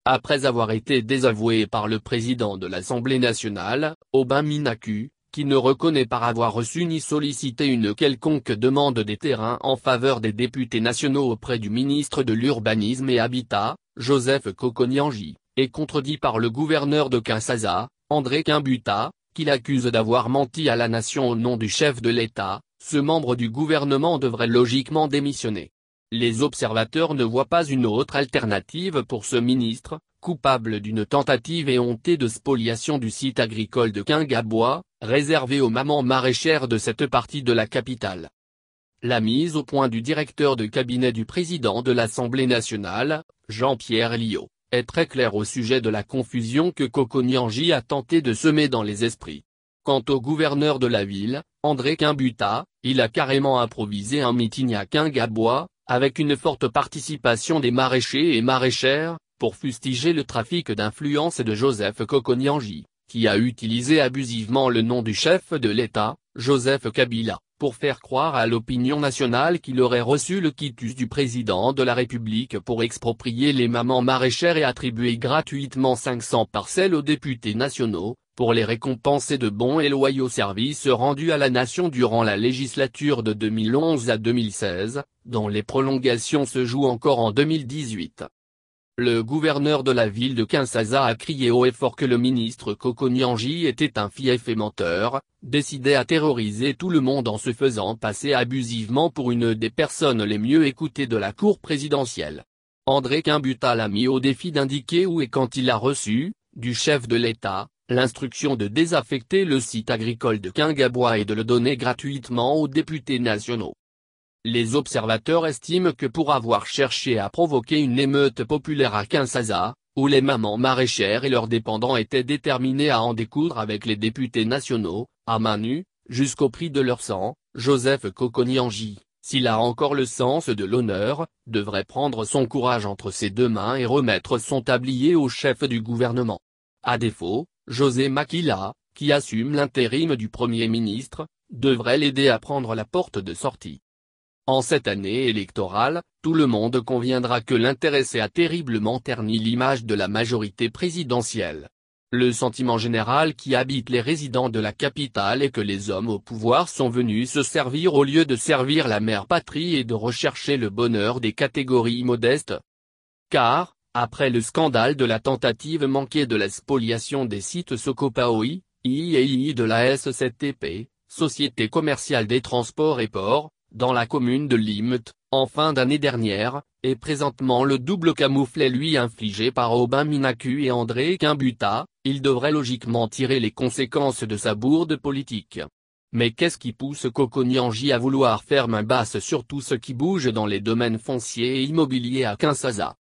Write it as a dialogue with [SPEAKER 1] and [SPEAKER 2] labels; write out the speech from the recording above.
[SPEAKER 1] Après avoir été désavoué par le président de l'Assemblée nationale, Aubin Minaku, qui ne reconnaît pas avoir reçu ni sollicité une quelconque demande des terrains en faveur des députés nationaux auprès du ministre de l'Urbanisme et Habitat, Joseph Kokonyanji, est contredit par le gouverneur de Kinshasa, André Kimbuta, qui l'accuse d'avoir menti à la nation au nom du chef de l'État. Ce membre du gouvernement devrait logiquement démissionner. Les observateurs ne voient pas une autre alternative pour ce ministre, coupable d'une tentative éhontée de spoliation du site agricole de Kingabois, réservé aux mamans maraîchères de cette partie de la capitale. La mise au point du directeur de cabinet du président de l'Assemblée nationale, Jean-Pierre Liot, est très claire au sujet de la confusion que Kokonyanji a tenté de semer dans les esprits. Quant au gouverneur de la ville, André Kimbuta, il a carrément improvisé un meeting à Kingabois, avec une forte participation des maraîchers et maraîchères, pour fustiger le trafic d'influence de Joseph Kokonyanji, qui a utilisé abusivement le nom du chef de l'État, Joseph Kabila, pour faire croire à l'opinion nationale qu'il aurait reçu le quitus du président de la République pour exproprier les mamans maraîchères et attribuer gratuitement 500 parcelles aux députés nationaux, pour les récompenser de bons et loyaux services rendus à la nation durant la législature de 2011 à 2016, dont les prolongations se jouent encore en 2018. Le gouverneur de la ville de Kinshasa a crié haut et fort que le ministre Kokonyanji était un fief et menteur, décidé à terroriser tout le monde en se faisant passer abusivement pour une des personnes les mieux écoutées de la cour présidentielle. André Kimbuta l'a mis au défi d'indiquer où et quand il a reçu, du chef de l'État, l'instruction de désaffecter le site agricole de Kingabois et de le donner gratuitement aux députés nationaux. Les observateurs estiment que pour avoir cherché à provoquer une émeute populaire à Kinshasa, où les mamans maraîchères et leurs dépendants étaient déterminés à en découdre avec les députés nationaux, à main nue, jusqu'au prix de leur sang, Joseph Kokonyanji, s'il a encore le sens de l'honneur, devrait prendre son courage entre ses deux mains et remettre son tablier au chef du gouvernement. À défaut, José Makila, qui assume l'intérim du Premier ministre, devrait l'aider à prendre la porte de sortie. En cette année électorale, tout le monde conviendra que l'intéressé a terriblement terni l'image de la majorité présidentielle. Le sentiment général qui habite les résidents de la capitale est que les hommes au pouvoir sont venus se servir au lieu de servir la mère patrie et de rechercher le bonheur des catégories modestes. Car, après le scandale de la tentative manquée de la spoliation des sites Sokopaoi, III de la SCTP, Société commerciale des transports et ports, dans la commune de Limete, en fin d'année dernière, et présentement le double camouflet lui infligé par Aubin Minaku et André Kimbuta, il devrait logiquement tirer les conséquences de sa bourde politique. Mais qu'est-ce qui pousse Kokonyanji à vouloir faire main basse sur tout ce qui bouge dans les domaines fonciers et immobiliers à Kinshasa?